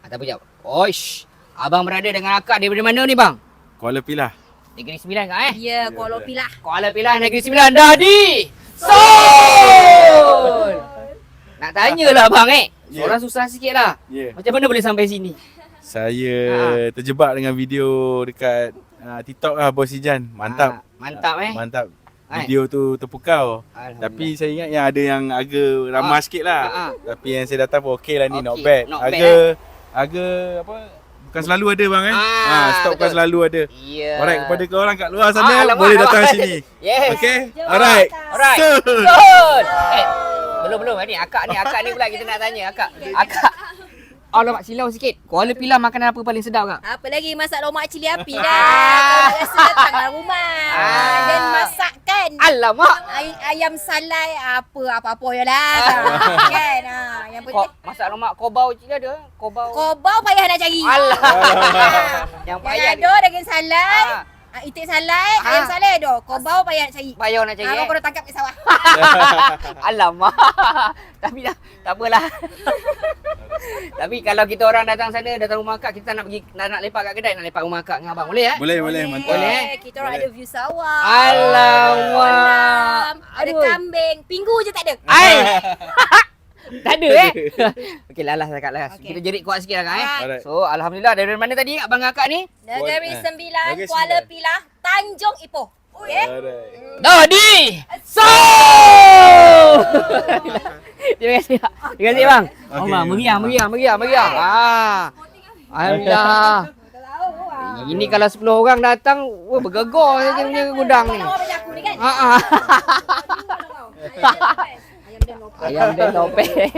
Tak apa jap. Oish. Abang berada dengan akak daripada mana ni bang? Kuala Pilah. Negeri Sembilan kak Ya, Kuala Pilah. Kuala Pilah Negeri Sembilan dah di Sol. Nak tanyalah bang Orang susah sikit lah. Macam mana boleh sampai sini? Saya terjebak dengan video dekat TikTok lah Bos Ijan. Mantap. Mantap Mantap. Video tu terpukau. Tapi saya ingat yang ada yang agak ramah sikit lah. Tapi yang saya datang pun okey lah ni, not bad. Agak apa, bukan selalu ada bang stok bukan selalu ada. Alright, kepada korang kat luar sana boleh datang sini. Okay? Alright. Betul. Belum ni akak ni pula kita nak tanya akak. Alamak silau sikit. Kuala Pilah makanan apa paling sedap kak? Apa lagi masak lomak cili api dah. Kalau rasa datanglah rumah. Dan masakkan. Alamak. Ayam salai apa-apa je lah. Kan? Yang penting. Masak lemak kobau cili ada? Kobau payah nak cari. Yang Yang payah ada daging salai. Itik salai, ayam salai ada. Kobau payah nak cari. Payah nak cari Kau tangkap kat sawah. Alamak. Tapi dah tak apalah. Tapi kalau kita orang datang rumah akak, kita nak pergi nak lepak kat kedai, nak lepak rumah akak dengan abang. Boleh Boleh, mantap. Boleh. Kita orang ada view sawah. Alamak. Ada kambing. Pinggu je tak ada. Tak ada Okey lalas akak lalas. Kita jerit kuat sikit akak Alright. So alhamdulillah dari mana tadi abang akak ni? Negeri Sembilan, Kuala Pilah, Tanjung Ipoh. Okey. Dah di So Terima kasih bang. Allah meriah. Alhamdulillah. Ini kalau 10 orang datang, bergegar saja punya gudang ni. Ayam dan topeng.